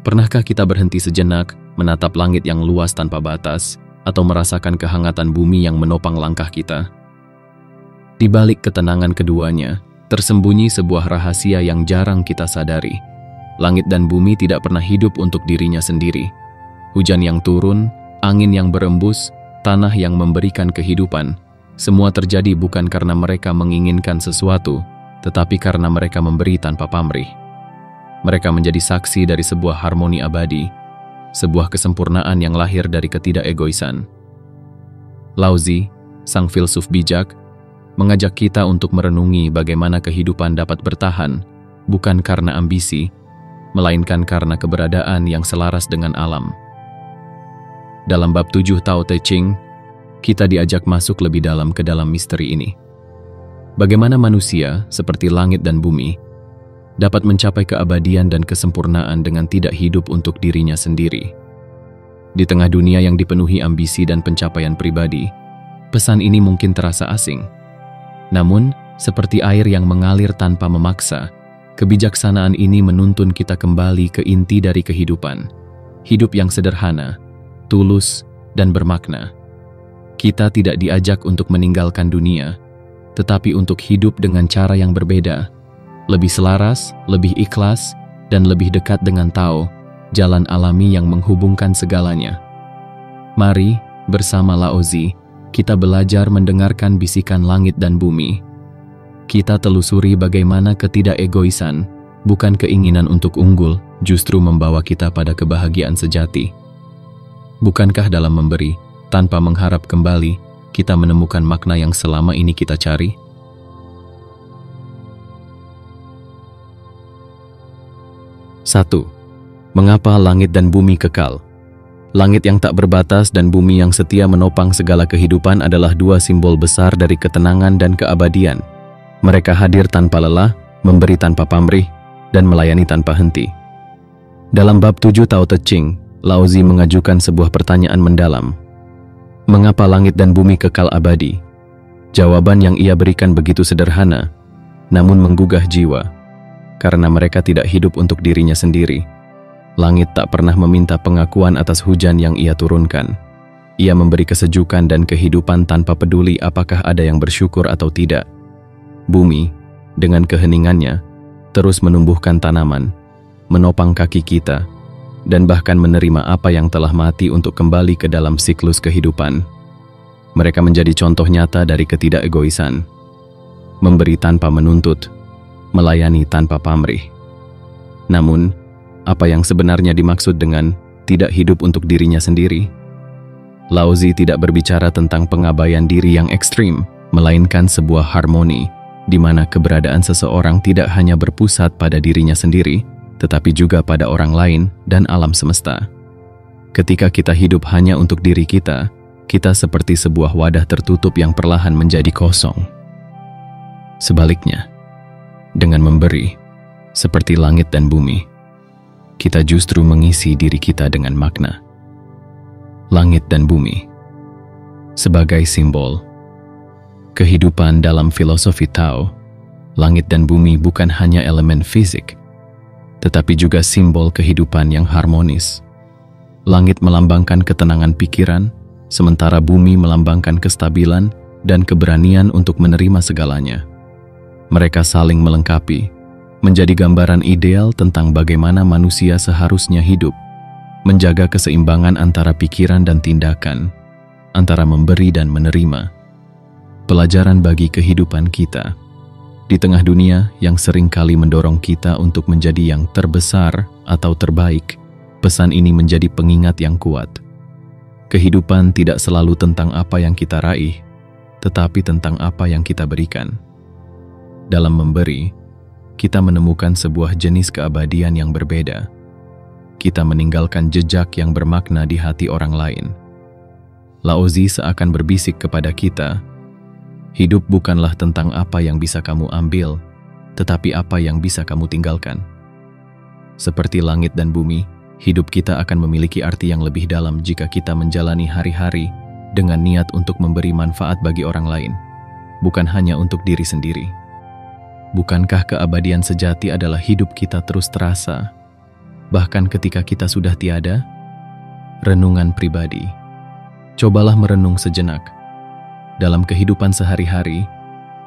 Pernahkah kita berhenti sejenak, menatap langit yang luas tanpa batas, atau merasakan kehangatan bumi yang menopang langkah kita? Di balik ketenangan keduanya, tersembunyi sebuah rahasia yang jarang kita sadari. Langit dan bumi tidak pernah hidup untuk dirinya sendiri. Hujan yang turun, angin yang berembus, tanah yang memberikan kehidupan, semua terjadi bukan karena mereka menginginkan sesuatu, tetapi karena mereka memberi tanpa pamrih. Mereka menjadi saksi dari sebuah harmoni abadi, sebuah kesempurnaan yang lahir dari ketidakegoisan. Laozi, sang filsuf bijak, mengajak kita untuk merenungi bagaimana kehidupan dapat bertahan, bukan karena ambisi, melainkan karena keberadaan yang selaras dengan alam. Dalam bab 7 Tao Te Ching, kita diajak masuk lebih dalam ke dalam misteri ini. Bagaimana manusia, seperti langit dan bumi, dapat mencapai keabadian dan kesempurnaan dengan tidak hidup untuk dirinya sendiri. Di tengah dunia yang dipenuhi ambisi dan pencapaian pribadi, pesan ini mungkin terasa asing. Namun, seperti air yang mengalir tanpa memaksa, kebijaksanaan ini menuntun kita kembali ke inti dari kehidupan. Hidup yang sederhana, tulus, dan bermakna. Kita tidak diajak untuk meninggalkan dunia, tetapi untuk hidup dengan cara yang berbeda, lebih selaras, lebih ikhlas, dan lebih dekat dengan Tao, jalan alami yang menghubungkan segalanya. Mari, bersama Laozi, kita belajar mendengarkan bisikan langit dan bumi. Kita telusuri bagaimana ketidakegoisan, bukan keinginan untuk unggul, justru membawa kita pada kebahagiaan sejati. Bukankah dalam memberi, tanpa mengharap kembali, kita menemukan makna yang selama ini kita cari? Satu, mengapa langit dan bumi kekal? Langit yang tak berbatas dan bumi yang setia menopang segala kehidupan adalah dua simbol besar dari ketenangan dan keabadian. Mereka hadir tanpa lelah, memberi tanpa pamrih, dan melayani tanpa henti. Dalam bab 7 Tao Te Ching, Laozi mengajukan sebuah pertanyaan mendalam. Mengapa langit dan bumi kekal abadi? Jawaban yang ia berikan begitu sederhana, namun menggugah jiwa. Karena mereka tidak hidup untuk dirinya sendiri. Langit tak pernah meminta pengakuan atas hujan yang ia turunkan. Ia memberi kesejukan dan kehidupan tanpa peduli apakah ada yang bersyukur atau tidak. Bumi, dengan keheningannya, terus menumbuhkan tanaman, menopang kaki kita, dan bahkan menerima apa yang telah mati untuk kembali ke dalam siklus kehidupan. Mereka menjadi contoh nyata dari ketidakegoisan. Memberi tanpa menuntut, melayani tanpa pamrih. Namun, apa yang sebenarnya dimaksud dengan tidak hidup untuk dirinya sendiri? Laozi tidak berbicara tentang pengabaian diri yang ekstrim, melainkan sebuah harmoni, di mana keberadaan seseorang tidak hanya berpusat pada dirinya sendiri, tetapi juga pada orang lain dan alam semesta. Ketika kita hidup hanya untuk diri kita, kita seperti sebuah wadah tertutup yang perlahan menjadi kosong. Sebaliknya, dengan memberi, seperti langit dan bumi, kita justru mengisi diri kita dengan makna. Langit dan bumi, sebagai simbol kehidupan dalam filosofi Tao, langit dan bumi bukan hanya elemen fisik, tetapi juga simbol kehidupan yang harmonis. Langit melambangkan ketenangan pikiran, sementara bumi melambangkan kestabilan dan keberanian untuk menerima segalanya. Mereka saling melengkapi, menjadi gambaran ideal tentang bagaimana manusia seharusnya hidup, menjaga keseimbangan antara pikiran dan tindakan, antara memberi dan menerima. Pelajaran bagi kehidupan kita. Di tengah dunia yang sering kali mendorong kita untuk menjadi yang terbesar atau terbaik, pesan ini menjadi pengingat yang kuat. Kehidupan tidak selalu tentang apa yang kita raih, tetapi tentang apa yang kita berikan. Dalam memberi, kita menemukan sebuah jenis keabadian yang berbeda. Kita meninggalkan jejak yang bermakna di hati orang lain. Laozi seakan berbisik kepada kita, hidup bukanlah tentang apa yang bisa kamu ambil, tetapi apa yang bisa kamu tinggalkan. Seperti langit dan bumi, hidup kita akan memiliki arti yang lebih dalam jika kita menjalani hari-hari dengan niat untuk memberi manfaat bagi orang lain, bukan hanya untuk diri sendiri. Bukankah keabadian sejati adalah hidup kita terus terasa, bahkan ketika kita sudah tiada? Renungan pribadi. Cobalah merenung sejenak. Dalam kehidupan sehari-hari,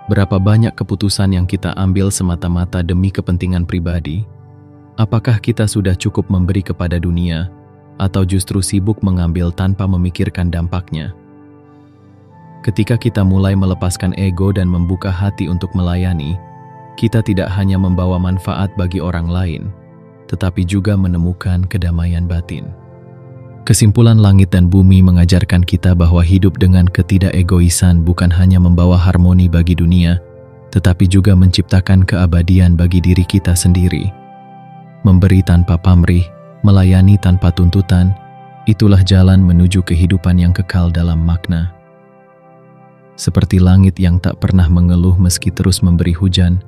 berapa banyak keputusan yang kita ambil semata-mata demi kepentingan pribadi? Apakah kita sudah cukup memberi kepada dunia, atau justru sibuk mengambil tanpa memikirkan dampaknya? Ketika kita mulai melepaskan ego dan membuka hati untuk melayani, kita tidak hanya membawa manfaat bagi orang lain, tetapi juga menemukan kedamaian batin. Kesimpulan langit dan bumi mengajarkan kita bahwa hidup dengan ketidakegoisan bukan hanya membawa harmoni bagi dunia, tetapi juga menciptakan keabadian bagi diri kita sendiri. Memberi tanpa pamrih, melayani tanpa tuntutan, itulah jalan menuju kehidupan yang kekal dalam makna. Seperti langit yang tak pernah mengeluh meski terus memberi hujan,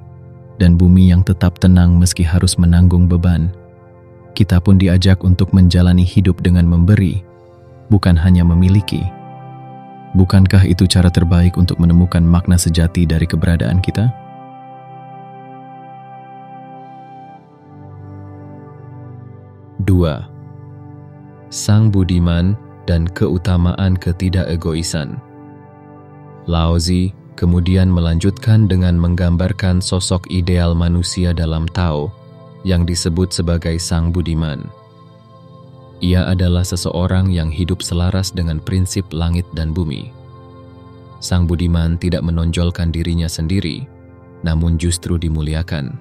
dan bumi yang tetap tenang meski harus menanggung beban, kita pun diajak untuk menjalani hidup dengan memberi, bukan hanya memiliki. Bukankah itu cara terbaik untuk menemukan makna sejati dari keberadaan kita? Dua, Sang Budiman dan keutamaan ketidakegoisan. Laozi kemudian melanjutkan dengan menggambarkan sosok ideal manusia dalam Tao yang disebut sebagai Sang Budiman. Ia adalah seseorang yang hidup selaras dengan prinsip langit dan bumi. Sang Budiman tidak menonjolkan dirinya sendiri, namun justru dimuliakan.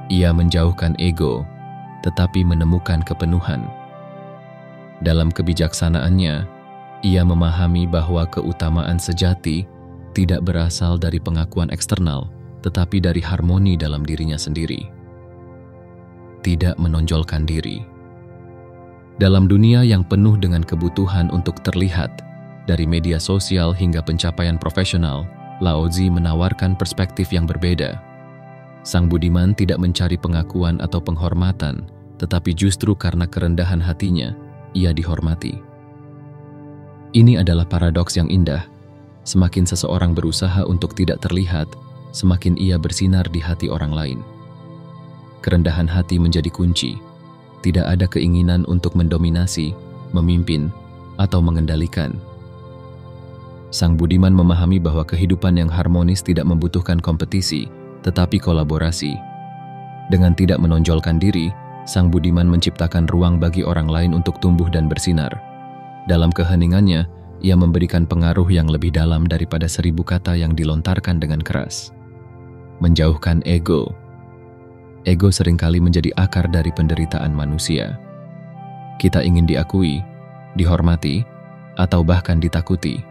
Ia menjauhkan ego, tetapi menemukan kepenuhan. Dalam kebijaksanaannya, ia memahami bahwa keutamaan sejati tidak berasal dari pengakuan eksternal, tetapi dari harmoni dalam dirinya sendiri. Tidak menonjolkan diri. Dalam dunia yang penuh dengan kebutuhan untuk terlihat, dari media sosial hingga pencapaian profesional, Laozi menawarkan perspektif yang berbeda. Sang Budiman tidak mencari pengakuan atau penghormatan, tetapi justru karena kerendahan hatinya, ia dihormati. Ini adalah paradoks yang indah. Semakin seseorang berusaha untuk tidak terlihat, semakin ia bersinar di hati orang lain. Kerendahan hati menjadi kunci. Tidak ada keinginan untuk mendominasi, memimpin, atau mengendalikan. Sang Budiman memahami bahwa kehidupan yang harmonis tidak membutuhkan kompetisi, tetapi kolaborasi. Dengan tidak menonjolkan diri, Sang Budiman menciptakan ruang bagi orang lain untuk tumbuh dan bersinar. Dalam keheningannya, ia memberikan pengaruh yang lebih dalam daripada 1000 kata yang dilontarkan dengan keras. Menjauhkan ego. Ego seringkali menjadi akar dari penderitaan manusia. Kita ingin diakui, dihormati, atau bahkan ditakuti.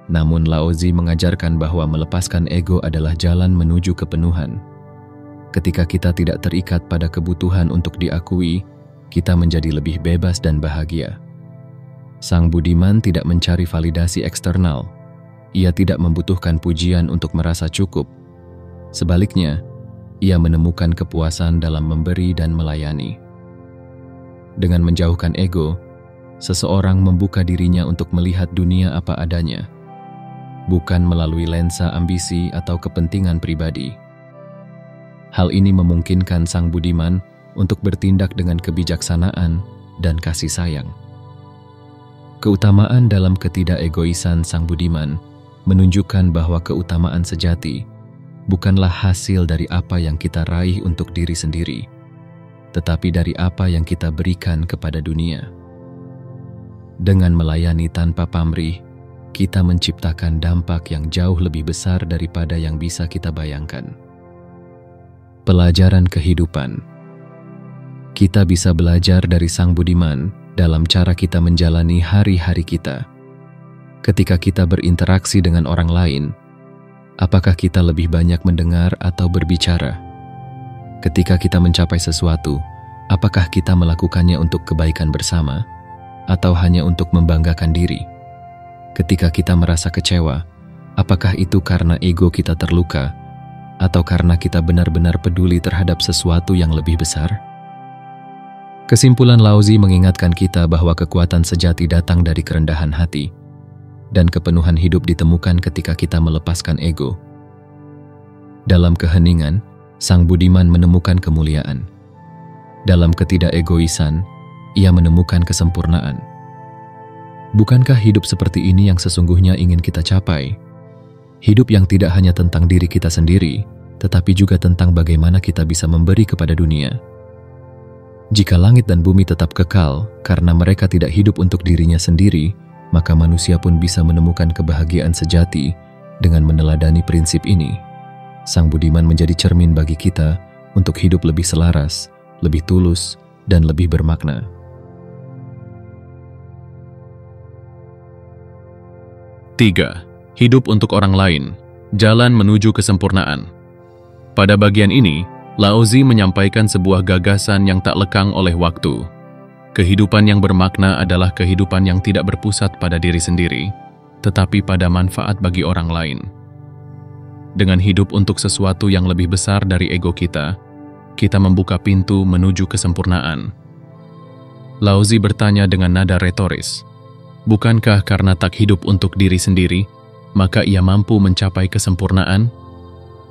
Namun Laozi mengajarkan bahwa melepaskan ego adalah jalan menuju kepenuhan. Ketika kita tidak terikat pada kebutuhan untuk diakui, kita menjadi lebih bebas dan bahagia. Sang Budiman tidak mencari validasi eksternal. Ia tidak membutuhkan pujian untuk merasa cukup. Sebaliknya, ia menemukan kepuasan dalam memberi dan melayani. Dengan menjauhkan ego, seseorang membuka dirinya untuk melihat dunia apa adanya, bukan melalui lensa ambisi atau kepentingan pribadi. Hal ini memungkinkan Sang Budiman untuk bertindak dengan kebijaksanaan dan kasih sayang. Keutamaan dalam ketidakegoisan Sang Budiman menunjukkan bahwa keutamaan sejati bukanlah hasil dari apa yang kita raih untuk diri sendiri, tetapi dari apa yang kita berikan kepada dunia. Dengan melayani tanpa pamrih, kita menciptakan dampak yang jauh lebih besar daripada yang bisa kita bayangkan. Pelajaran kehidupan. Kita bisa belajar dari Sang Budiman dalam cara kita menjalani hari-hari kita. Ketika kita berinteraksi dengan orang lain, apakah kita lebih banyak mendengar atau berbicara? Ketika kita mencapai sesuatu, apakah kita melakukannya untuk kebaikan bersama, atau hanya untuk membanggakan diri? Ketika kita merasa kecewa, apakah itu karena ego kita terluka, atau karena kita benar-benar peduli terhadap sesuatu yang lebih besar? Kesimpulan Laozi mengingatkan kita bahwa kekuatan sejati datang dari kerendahan hati, dan kepenuhan hidup ditemukan ketika kita melepaskan ego. Dalam keheningan, Sang Budiman menemukan kemuliaan. Dalam ketidakegoisan, ia menemukan kesempurnaan. Bukankah hidup seperti ini yang sesungguhnya ingin kita capai? Hidup yang tidak hanya tentang diri kita sendiri, tetapi juga tentang bagaimana kita bisa memberi kepada dunia. Jika langit dan bumi tetap kekal karena mereka tidak hidup untuk dirinya sendiri, maka manusia pun bisa menemukan kebahagiaan sejati dengan meneladani prinsip ini. Sang Budiman menjadi cermin bagi kita untuk hidup lebih selaras, lebih tulus, dan lebih bermakna. Tiga, hidup untuk orang lain, jalan menuju kesempurnaan. Pada bagian ini, Laozi menyampaikan sebuah gagasan yang tak lekang oleh waktu. Kehidupan yang bermakna adalah kehidupan yang tidak berpusat pada diri sendiri, tetapi pada manfaat bagi orang lain. Dengan hidup untuk sesuatu yang lebih besar dari ego kita membuka pintu menuju kesempurnaan. Laozi bertanya dengan nada retoris, bukankah karena tak hidup untuk diri sendiri, maka ia mampu mencapai kesempurnaan?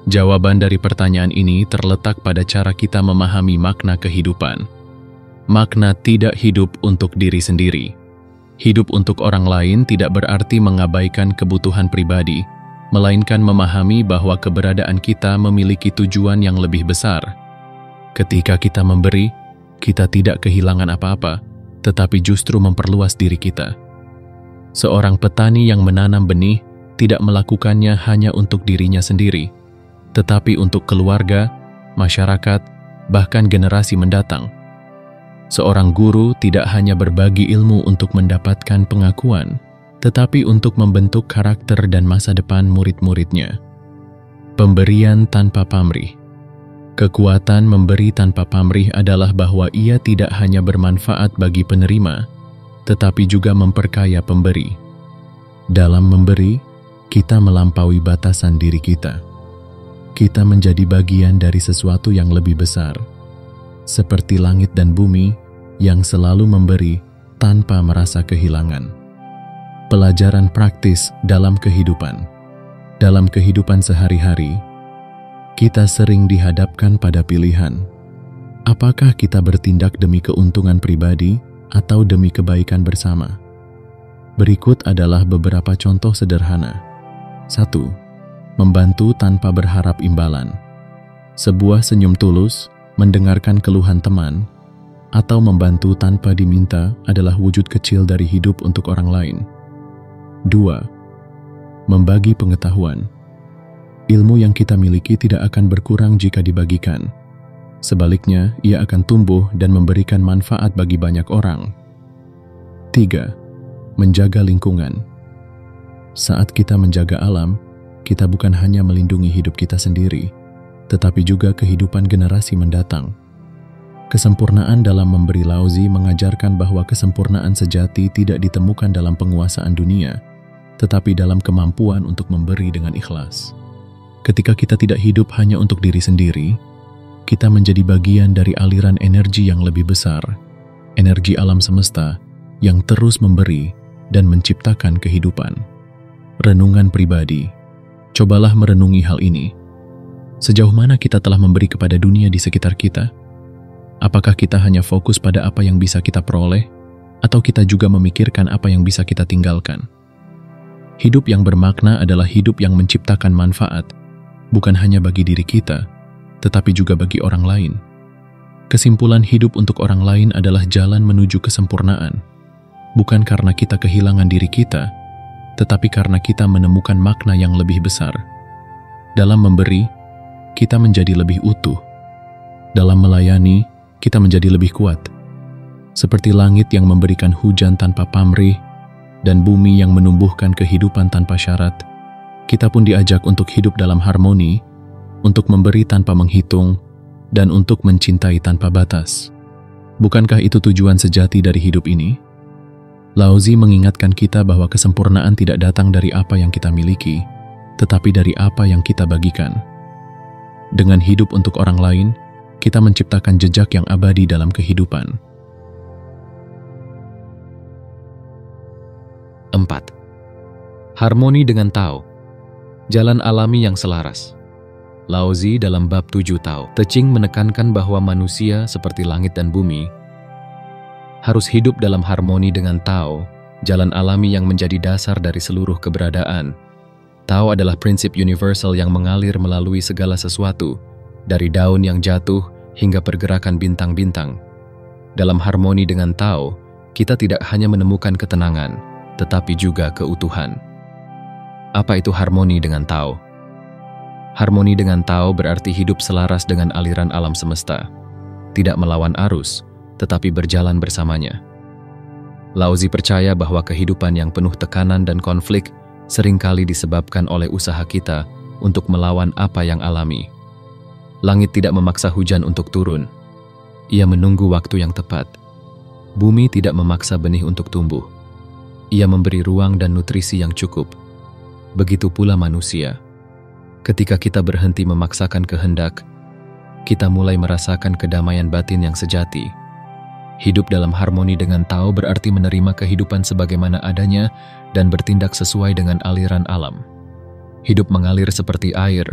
Jawaban dari pertanyaan ini terletak pada cara kita memahami makna kehidupan. Makna tidak hidup untuk diri sendiri. Hidup untuk orang lain tidak berarti mengabaikan kebutuhan pribadi, melainkan memahami bahwa keberadaan kita memiliki tujuan yang lebih besar. Ketika kita memberi, kita tidak kehilangan apa-apa, tetapi justru memperluas diri kita. Seorang petani yang menanam benih tidak melakukannya hanya untuk dirinya sendiri, tetapi untuk keluarga, masyarakat, bahkan generasi mendatang. Seorang guru tidak hanya berbagi ilmu untuk mendapatkan pengakuan, tetapi untuk membentuk karakter dan masa depan murid-muridnya. Pemberian tanpa pamrih. Kekuatan memberi tanpa pamrih adalah bahwa ia tidak hanya bermanfaat bagi penerima, tetapi juga memperkaya pemberi. Dalam memberi, kita melampaui batasan diri kita. Kita menjadi bagian dari sesuatu yang lebih besar, seperti langit dan bumi yang selalu memberi tanpa merasa kehilangan. Pelajaran praktis dalam kehidupan. Dalam kehidupan sehari-hari, kita sering dihadapkan pada pilihan. Apakah kita bertindak demi keuntungan pribadi atau demi kebaikan bersama? Berikut adalah beberapa contoh sederhana. 1. Membantu tanpa berharap imbalan. Sebuah senyum tulus, mendengarkan keluhan teman, atau membantu tanpa diminta adalah wujud kecil dari hidup untuk orang lain. 2. Membagi pengetahuan. Ilmu yang kita miliki tidak akan berkurang jika dibagikan. Sebaliknya, ia akan tumbuh dan memberikan manfaat bagi banyak orang. 3. Menjaga lingkungan. Saat kita menjaga alam, kita bukan hanya melindungi hidup kita sendiri, tetapi juga kehidupan generasi mendatang. Kesempurnaan dalam memberi Laozi mengajarkan bahwa kesempurnaan sejati tidak ditemukan dalam penguasaan dunia, tetapi dalam kemampuan untuk memberi dengan ikhlas. Ketika kita tidak hidup hanya untuk diri sendiri, kita menjadi bagian dari aliran energi yang lebih besar, energi alam semesta yang terus memberi dan menciptakan kehidupan. Renungan pribadi. Cobalah merenungi hal ini. Sejauh mana kita telah memberi kepada dunia di sekitar kita? Apakah kita hanya fokus pada apa yang bisa kita peroleh, atau kita juga memikirkan apa yang bisa kita tinggalkan? Hidup yang bermakna adalah hidup yang menciptakan manfaat, bukan hanya bagi diri kita, tetapi juga bagi orang lain. Kesimpulan, hidup untuk orang lain adalah jalan menuju kesempurnaan, bukan karena kita kehilangan diri kita, tetapi karena kita menemukan makna yang lebih besar. Dalam memberi, kita menjadi lebih utuh. Dalam melayani, kita menjadi lebih kuat. Seperti langit yang memberikan hujan tanpa pamrih, dan bumi yang menumbuhkan kehidupan tanpa syarat, kita pun diajak untuk hidup dalam harmoni, untuk memberi tanpa menghitung, dan untuk mencintai tanpa batas. Bukankah itu tujuan sejati dari hidup ini? Laozi mengingatkan kita bahwa kesempurnaan tidak datang dari apa yang kita miliki, tetapi dari apa yang kita bagikan. Dengan hidup untuk orang lain, kita menciptakan jejak yang abadi dalam kehidupan. 4. Harmoni dengan Tao. Jalan alami yang selaras. Laozi dalam bab 7 Tao Te Ching menekankan bahwa manusia seperti langit dan bumi harus hidup dalam harmoni dengan Tao, jalan alami yang menjadi dasar dari seluruh keberadaan. Tao adalah prinsip universal yang mengalir melalui segala sesuatu, dari daun yang jatuh hingga pergerakan bintang-bintang. Dalam harmoni dengan Tao, kita tidak hanya menemukan ketenangan, tetapi juga keutuhan. Apa itu harmoni dengan Tao? Harmoni dengan Tao berarti hidup selaras dengan aliran alam semesta, tidak melawan arus, tetapi berjalan bersamanya. Laozi percaya bahwa kehidupan yang penuh tekanan dan konflik seringkali disebabkan oleh usaha kita untuk melawan apa yang alami. Langit tidak memaksa hujan untuk turun. Ia menunggu waktu yang tepat. Bumi tidak memaksa benih untuk tumbuh. Ia memberi ruang dan nutrisi yang cukup. Begitu pula manusia. Ketika kita berhenti memaksakan kehendak, kita mulai merasakan kedamaian batin yang sejati. Hidup dalam harmoni dengan Tao berarti menerima kehidupan sebagaimana adanya dan bertindak sesuai dengan aliran alam. Hidup mengalir seperti air.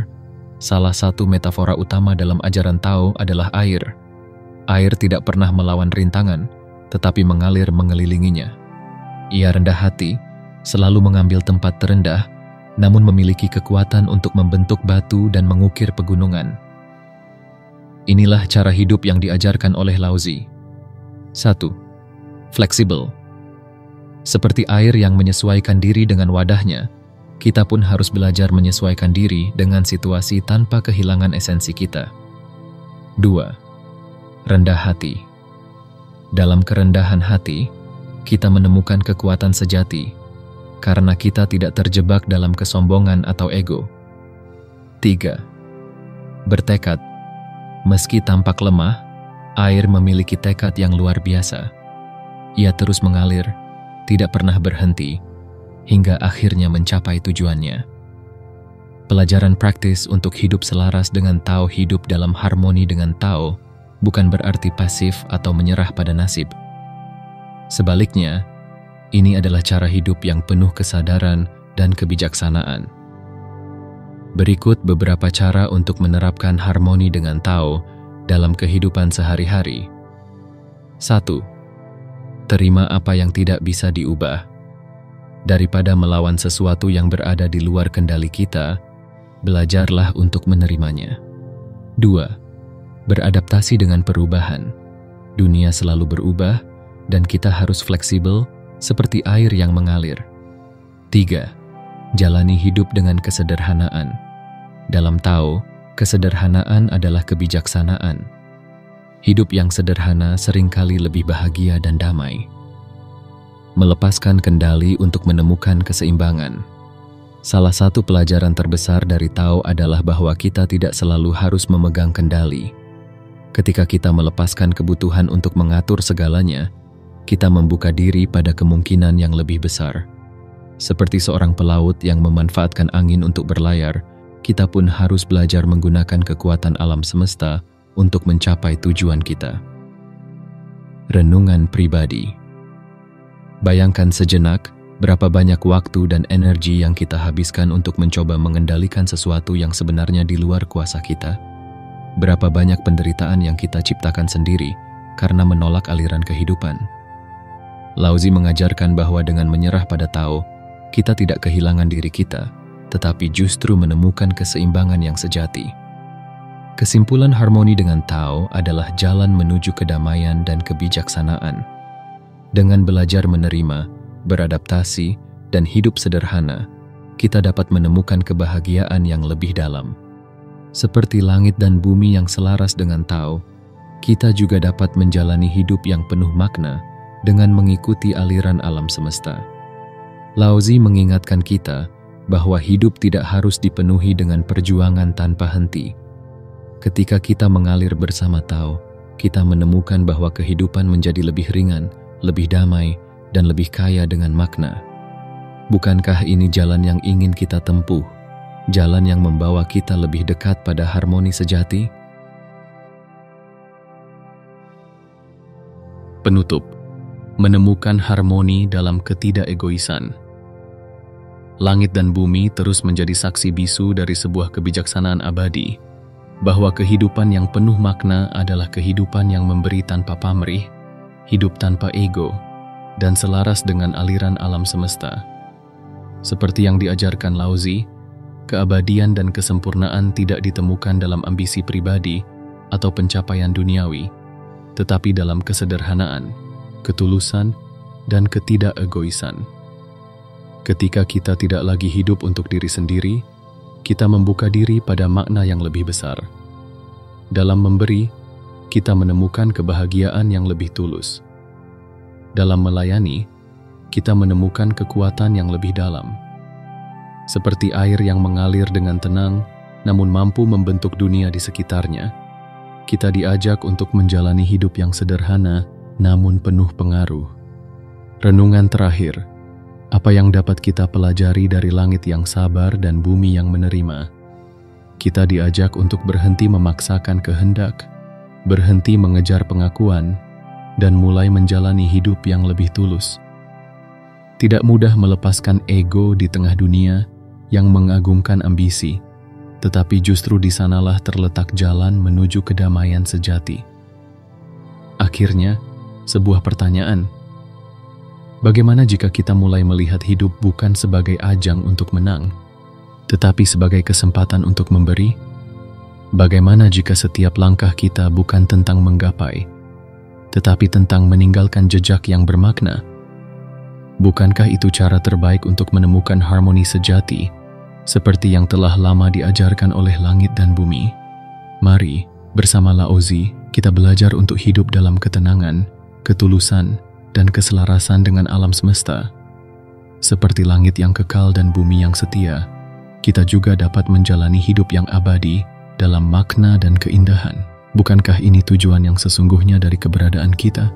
Salah satu metafora utama dalam ajaran Tao adalah air. Air tidak pernah melawan rintangan, tetapi mengalir mengelilinginya. Ia rendah hati, selalu mengambil tempat terendah, namun memiliki kekuatan untuk membentuk batu dan mengukir pegunungan. Inilah cara hidup yang diajarkan oleh Laozi. 1. Fleksibel. Seperti air yang menyesuaikan diri dengan wadahnya, kita pun harus belajar menyesuaikan diri dengan situasi tanpa kehilangan esensi kita. 2. Rendah hati. Dalam kerendahan hati, kita menemukan kekuatan sejati, karena kita tidak terjebak dalam kesombongan atau ego. 3. Bertekad. Meski tampak lemah, air memiliki tekad yang luar biasa. Ia terus mengalir, tidak pernah berhenti, hingga akhirnya mencapai tujuannya. Pelajaran praktis untuk hidup selaras dengan Tao, hidup dalam harmoni dengan Tao, bukan berarti pasif atau menyerah pada nasib. Sebaliknya, ini adalah cara hidup yang penuh kesadaran dan kebijaksanaan. Berikut beberapa cara untuk menerapkan harmoni dengan Tao dalam kehidupan sehari-hari. 1. Terima apa yang tidak bisa diubah. Daripada melawan sesuatu yang berada di luar kendali kita, belajarlah untuk menerimanya. 2. Beradaptasi dengan perubahan. Dunia selalu berubah, dan kita harus fleksibel seperti air yang mengalir. 3. Jalani hidup dengan kesederhanaan. Dalam Tao, kesederhanaan adalah kebijaksanaan. Hidup yang sederhana seringkali lebih bahagia dan damai. Melepaskan kendali untuk menemukan keseimbangan. Salah satu pelajaran terbesar dari Tao adalah bahwa kita tidak selalu harus memegang kendali. Ketika kita melepaskan kebutuhan untuk mengatur segalanya, kita membuka diri pada kemungkinan yang lebih besar. Seperti seorang pelaut yang memanfaatkan angin untuk berlayar, kita pun harus belajar menggunakan kekuatan alam semesta untuk mencapai tujuan kita. Renungan pribadi. Bayangkan sejenak berapa banyak waktu dan energi yang kita habiskan untuk mencoba mengendalikan sesuatu yang sebenarnya di luar kuasa kita. Berapa banyak penderitaan yang kita ciptakan sendiri karena menolak aliran kehidupan. Laozi mengajarkan bahwa dengan menyerah pada Tao, kita tidak kehilangan diri kita, tetapi justru menemukan keseimbangan yang sejati. Kesimpulan harmoni dengan Tao adalah jalan menuju kedamaian dan kebijaksanaan. Dengan belajar menerima, beradaptasi, dan hidup sederhana, kita dapat menemukan kebahagiaan yang lebih dalam. Seperti langit dan bumi yang selaras dengan Tao, kita juga dapat menjalani hidup yang penuh makna dengan mengikuti aliran alam semesta. Laozi mengingatkan kita bahwa hidup tidak harus dipenuhi dengan perjuangan tanpa henti. Ketika kita mengalir bersama Tao, kita menemukan bahwa kehidupan menjadi lebih ringan, lebih damai, dan lebih kaya dengan makna. Bukankah ini jalan yang ingin kita tempuh? Jalan yang membawa kita lebih dekat pada harmoni sejati? Penutup. Menemukan harmoni dalam ketidakegoisan. Langit dan bumi terus menjadi saksi bisu dari sebuah kebijaksanaan abadi, bahwa kehidupan yang penuh makna adalah kehidupan yang memberi tanpa pamrih, hidup tanpa ego, dan selaras dengan aliran alam semesta. Seperti yang diajarkan Laozi, keabadian dan kesempurnaan tidak ditemukan dalam ambisi pribadi atau pencapaian duniawi, tetapi dalam kesederhanaan, ketulusan, dan ketidak-egoisan. Ketika kita tidak lagi hidup untuk diri sendiri, kita membuka diri pada makna yang lebih besar. Dalam memberi, kita menemukan kebahagiaan yang lebih tulus. Dalam melayani, kita menemukan kekuatan yang lebih dalam. Seperti air yang mengalir dengan tenang, namun mampu membentuk dunia di sekitarnya, kita diajak untuk menjalani hidup yang sederhana, namun penuh pengaruh. Renungan terakhir, apa yang dapat kita pelajari dari langit yang sabar dan bumi yang menerima? Kita diajak untuk berhenti memaksakan kehendak, berhenti mengejar pengakuan, dan mulai menjalani hidup yang lebih tulus. Tidak mudah melepaskan ego di tengah dunia yang mengagungkan ambisi, tetapi justru di sanalah terletak jalan menuju kedamaian sejati. Akhirnya, sebuah pertanyaan. Bagaimana jika kita mulai melihat hidup bukan sebagai ajang untuk menang, tetapi sebagai kesempatan untuk memberi? Bagaimana jika setiap langkah kita bukan tentang menggapai, tetapi tentang meninggalkan jejak yang bermakna? Bukankah itu cara terbaik untuk menemukan harmoni sejati, seperti yang telah lama diajarkan oleh langit dan bumi? Mari, bersama Laozi, kita belajar untuk hidup dalam ketenangan, ketulusan, dan keselarasan dengan alam semesta. Seperti langit yang kekal dan bumi yang setia, kita juga dapat menjalani hidup yang abadi dalam makna dan keindahan. Bukankah ini tujuan yang sesungguhnya dari keberadaan kita?